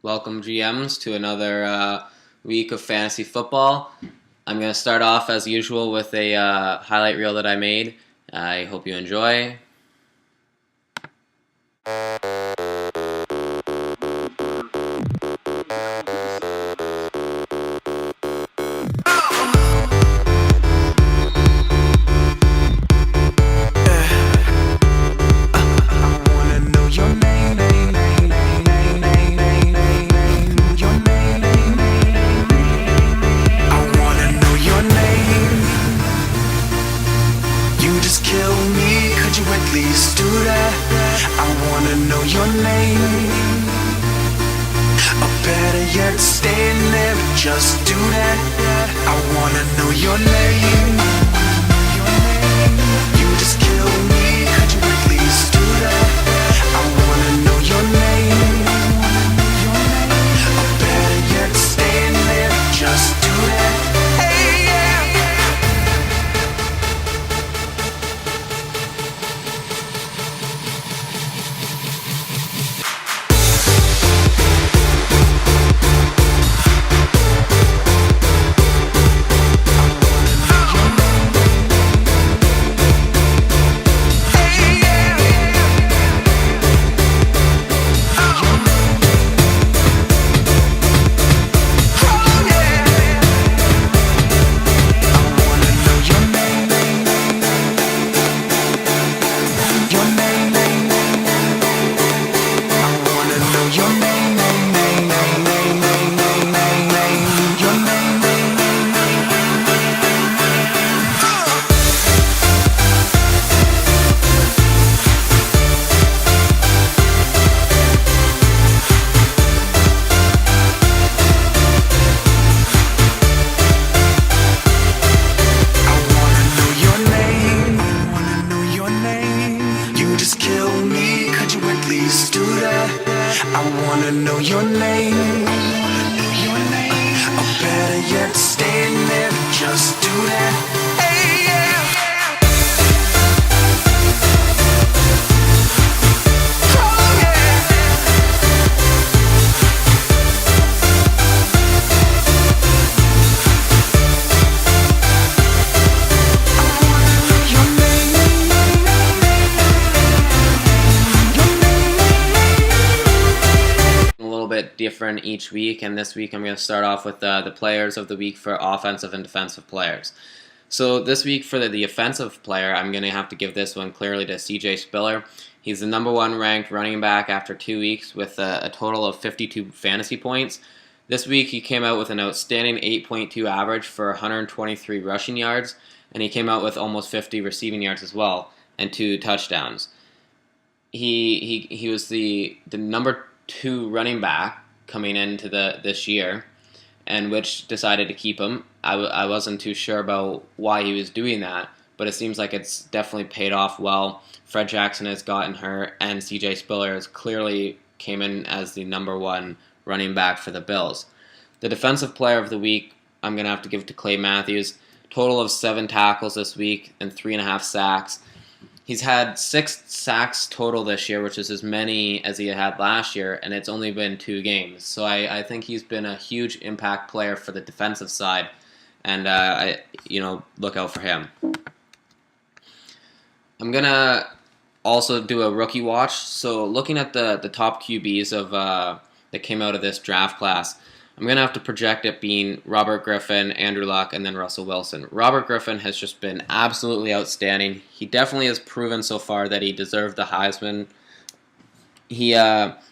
Welcome, GMs, to another week of fantasy football. I'm going to start off, as usual, with a highlight reel that I made. I hope you enjoy. Just do that. I wanna know your name. You just kill me. Could you at least do that? I wanna know your name. Or better yet, stand there. Just do that. Hey, yeah. I wanna know your name. Or better yet, stand there, just do that. Hey, yeah. Oh, yeah. I wanna know your name. A little bit different each week, and this week I'm going to start off with the players of the week for offensive and defensive players. So this week for the offensive player, I'm going to have to give this one clearly to CJ Spiller. He's the number one ranked running back after 2 weeks with a total of 52 fantasy points. This week he came out with an outstanding 8.2 average for 123 rushing yards, and he came out with almost 50 receiving yards as well, and 2 touchdowns. He was the number 2 running back coming into this year, and which decided to keep him. I wasn't too sure about why he was doing that, but it seems like it's definitely paid off well. Fred Jackson has gotten hurt, and CJ Spiller has clearly came in as the number 1 running back for the Bills. The defensive player of the week, I'm going to have to give to Clay Matthews. Total of 7 tackles this week and 3.5 sacks. He's had 6 sacks total this year, which is as many as he had last year, and it's only been 2 games. So I think he's been a huge impact player for the defensive side, and look out for him. I'm gonna also do a rookie watch. So looking at the top QBs of that came out of this draft class, I'm going to have to project it being Robert Griffin, Andrew Luck, and then Russell Wilson. Robert Griffin has just been absolutely outstanding. He definitely has proven so far that he deserved the Heisman. He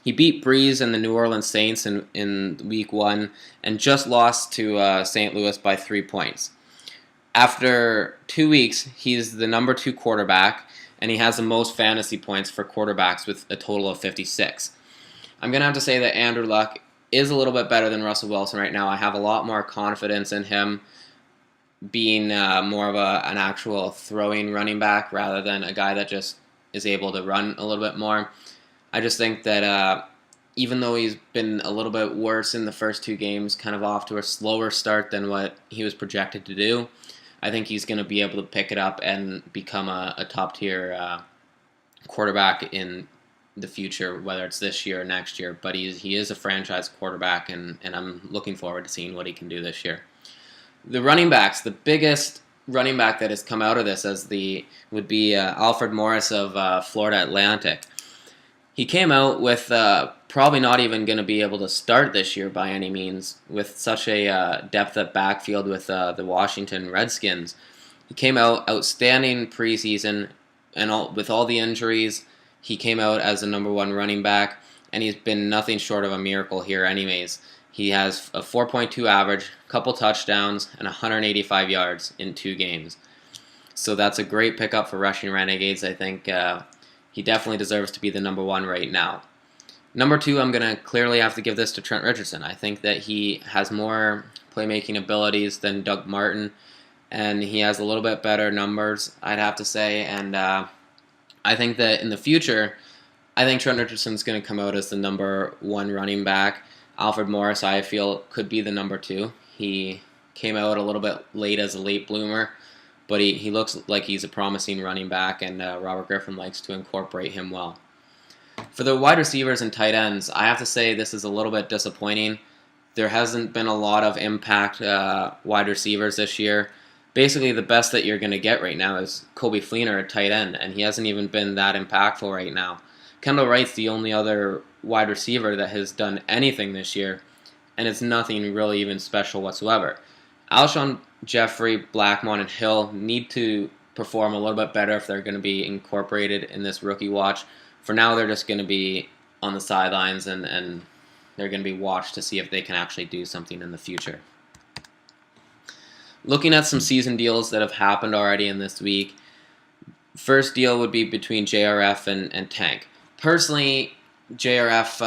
beat Breeze and the New Orleans Saints in week 1 and just lost to St. Louis by 3 points. After 2 weeks, he's the number 2 quarterback, and he has the most fantasy points for quarterbacks with a total of 56. I'm going to have to say that Andrew Luck is a little bit better than Russell Wilson right now. I have a lot more confidence in him being more of an actual throwing running back rather than a guy that just is able to run a little bit more. I just think that even though he's been a little bit worse in the first 2 games, kind of off to a slower start than what he was projected to do, I think he's going to be able to pick it up and become a top-tier quarterback in the future, whether it's this year or next year. But he is a franchise quarterback, and I'm looking forward to seeing what he can do this year. The running backs, the biggest running back that has come out of this would be Alfred Morris of Florida Atlantic. He came out with probably not even going to be able to start this year by any means, with such a depth at backfield with the Washington Redskins. He came out outstanding preseason, and with all the injuries, he came out as the #1 running back, and he's been nothing short of a miracle here anyways. He has a 4.2 average, a couple touchdowns, and 185 yards in 2 games. So that's a great pickup for Rushing Renegades. I think he definitely deserves to be the #1 right now. #2, I'm going to clearly have to give this to Trent Richardson. I think that he has more playmaking abilities than Doug Martin, and he has a little bit better numbers, I'd have to say. And I think that in the future, I think Trent Richardson's going to come out as the #1 running back. Alfred Morris, I feel, could be the #2. He came out a little bit late as a late bloomer, but he looks like he's a promising running back, and Robert Griffin likes to incorporate him well. For the wide receivers and tight ends, I have to say this is a little bit disappointing. There hasn't been a lot of impact wide receivers this year. Basically, the best that you're going to get right now is Coby Fleener at tight end, and he hasn't even been that impactful right now. Kendall Wright's the only other wide receiver that has done anything this year, and it's nothing really even special whatsoever. Alshon Jeffrey, Blackmon, and Hill need to perform a little bit better if they're going to be incorporated in this rookie watch. For now, they're just going to be on the sidelines, and they're going to be watched to see if they can actually do something in the future. Looking at some season deals that have happened already in this week, first deal would be between JRF and Tank. Personally, JRF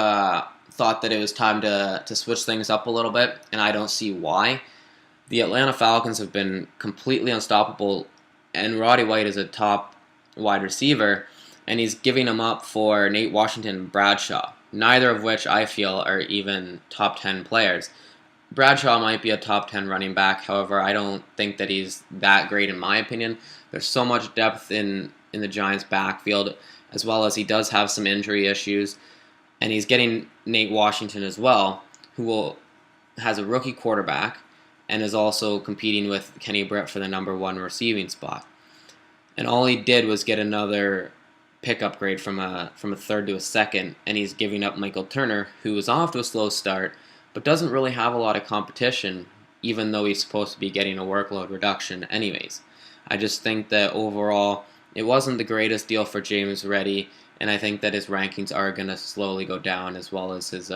thought that it was time to switch things up a little bit, and I don't see why. The Atlanta Falcons have been completely unstoppable, and Roddy White is a top wide receiver, and he's giving him up for Nate Washington and Bradshaw, neither of which I feel are even top 10 players. Bradshaw might be a top 10 running back, however, I don't think that he's that great in my opinion. There's so much depth in the Giants' backfield, as well as he does have some injury issues, and he's getting Nate Washington as well, who has a rookie quarterback and is also competing with Kenny Britt for the #1 receiving spot. And all he did was get another pick upgrade from a third to a second, and he's giving up Michael Turner, who was off to a slow start, but doesn't really have a lot of competition, even though he's supposed to be getting a workload reduction anyways. I just think that overall, it wasn't the greatest deal for James Reddy, and I think that his rankings are going to slowly go down, as well as his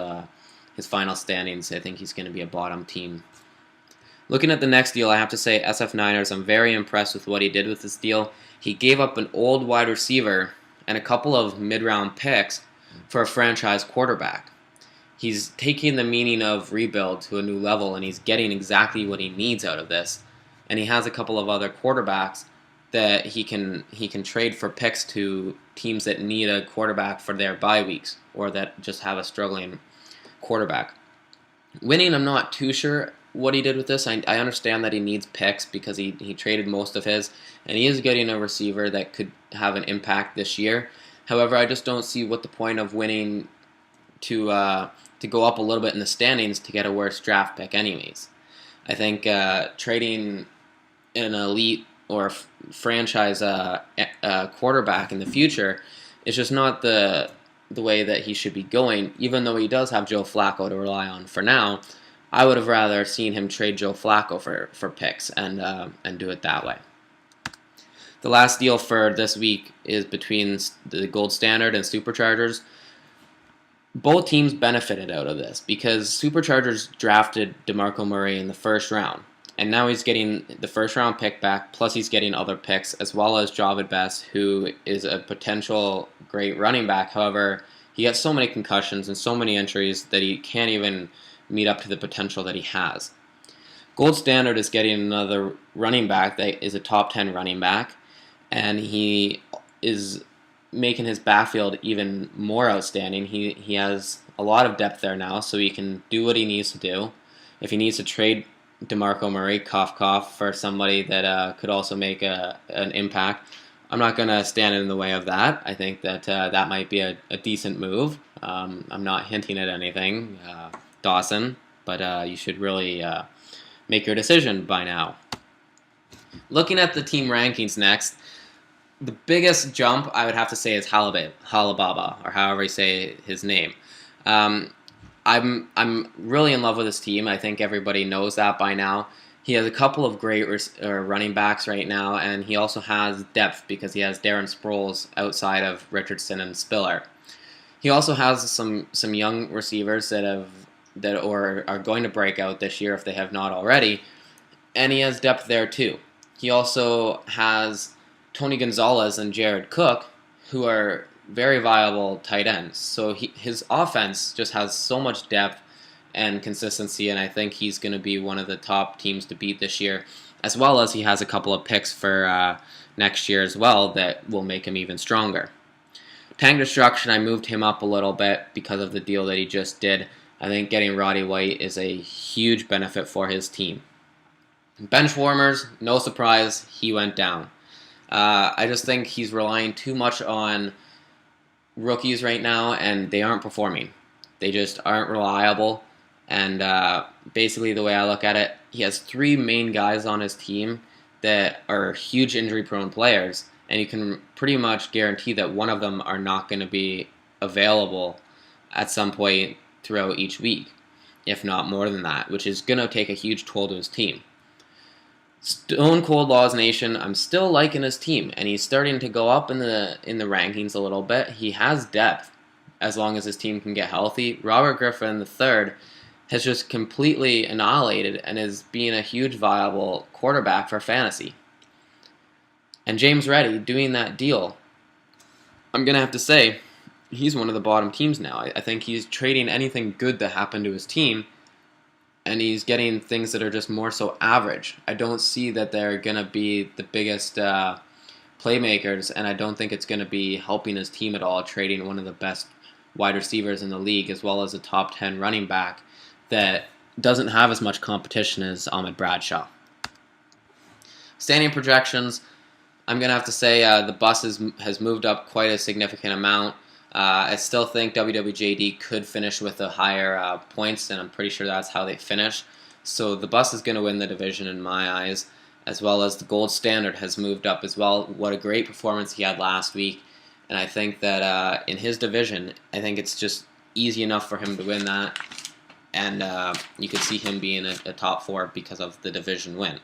final standings. I think he's going to be a bottom team. Looking at the next deal, I have to say SF Niners, I'm very impressed with what he did with this deal. He gave up an old wide receiver and a couple of mid-round picks for a franchise quarterback. He's taking the meaning of rebuild to a new level, and he's getting exactly what he needs out of this. And he has a couple of other quarterbacks that he can trade for picks to teams that need a quarterback for their bye weeks, or that just have a struggling quarterback. Winning, I'm not too sure what he did with this. I understand that he needs picks because he traded most of his, and he is getting a receiver that could have an impact this year. However, I just don't see what the point of winning to go up a little bit in the standings to get a worse draft pick anyways. I think trading an elite or franchise quarterback in the future is just not the way that he should be going, even though he does have Joe Flacco to rely on for now. I would have rather seen him trade Joe Flacco for picks and do it that way. The last deal for this week is between the Gold Standard and Superchargers. Both teams benefited out of this because Superchargers drafted DeMarco Murray in the first round, and now he's getting the first round pick back, plus he's getting other picks, as well as Jahvid Best, who is a potential great running back. However, he has so many concussions and so many injuries that he can't even meet up to the potential that he has. Gold Standard is getting another running back that is a top 10 running back, and he is making his backfield even more outstanding. He has a lot of depth there now, so he can do what he needs to do. If he needs to trade DeMarco Murray, cough cough, for somebody that could also make an impact, I'm not going to stand in the way of that. I think that that might be a decent move. I'm not hinting at anything, Dawson, but you should really make your decision by now. Looking at the team rankings next, the biggest jump I would have to say is Halababa, or however you say his name. I'm really in love with his team. I think everybody knows that by now. He has a couple of great running backs right now, and he also has depth because he has Darren Sproles outside of Richardson and Spiller. He also has some young receivers that are going to break out this year if they have not already, and he has depth there too. He also has Tony Gonzalez and Jared Cook, who are very viable tight ends. So his offense just has so much depth and consistency, and I think he's going to be one of the top teams to beat this year, as well as he has a couple of picks for next year as well that will make him even stronger. Tank Destruction, I moved him up a little bit because of the deal that he just did. I think getting Roddy White is a huge benefit for his team. Bench warmers, no surprise, he went down. I just think he's relying too much on rookies right now, and they aren't performing. They just aren't reliable. And basically, the way I look at it, he has 3 main guys on his team that are huge injury-prone players, and you can pretty much guarantee that one of them are not going to be available at some point throughout each week, if not more than that, which is going to take a huge toll to his team. Stone Cold Laws Nation, I'm still liking his team, and he's starting to go up in the rankings a little bit. He has depth as long as his team can get healthy. Robert Griffin III has just completely annihilated and is being a huge viable quarterback for fantasy. And James Reddy doing that deal, I'm going to have to say, he's one of the bottom teams now. I think he's trading anything good that happened to his team, and he's getting things that are just more so average. I don't see that they're going to be the biggest playmakers, and I don't think it's going to be helping his team at all, trading one of the best wide receivers in the league as well as a top 10 running back that doesn't have as much competition as Ahmad Bradshaw. Standing projections, I'm going to have to say the bus has moved up quite a significant amount. I still think WWJD could finish with a higher points, and I'm pretty sure that's how they finish. So the bus is going to win the division in my eyes, as well as the gold standard has moved up as well. What a great performance he had last week. And I think that in his division, I think it's just easy enough for him to win that. And you could see him being a top 4 because of the division win.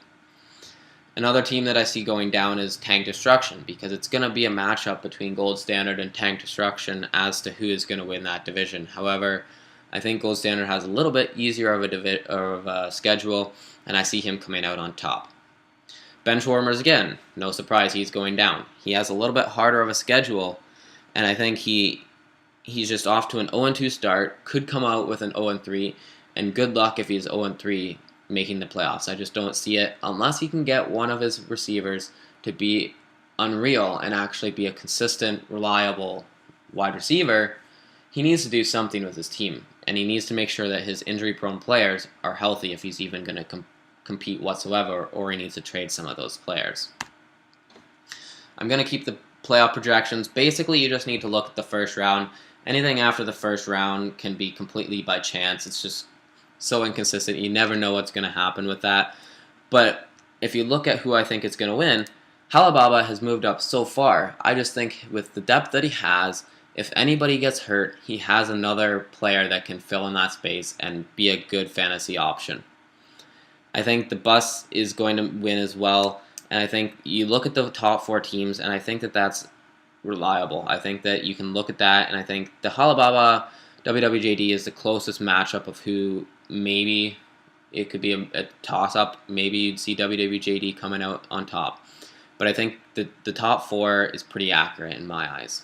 Another team that I see going down is Tank Destruction, because it's going to be a matchup between Gold Standard and Tank Destruction as to who is going to win that division. However, I think Gold Standard has a little bit easier of a schedule, and I see him coming out on top. Benchwarmers, again, no surprise, he's going down. He has a little bit harder of a schedule, and I think he's just off to an 0-2 start, could come out with an 0-3, and good luck if he's 0-3 making the playoffs. I just don't see it unless he can get one of his receivers to be unreal and actually be a consistent, reliable wide receiver. He needs to do something with his team, and he needs to make sure that his injury-prone players are healthy if he's even going to compete whatsoever, or he needs to trade some of those players. I'm going to keep the playoff projections. Basically, you just need to look at the first round. Anything after the first round can be completely by chance. It's just so inconsistent. You never know what's going to happen with that. But if you look at who I think is going to win, Halababa has moved up so far. I just think with the depth that he has, if anybody gets hurt, he has another player that can fill in that space and be a good fantasy option. I think the bus is going to win as well. And I think you look at the top 4 teams, and I think that that's reliable. I think that you can look at that, and I think the Halababa WWJD is the closest matchup of who maybe it could be a toss-up. Maybe you'd see WWJD coming out on top. But I think the top 4 is pretty accurate in my eyes.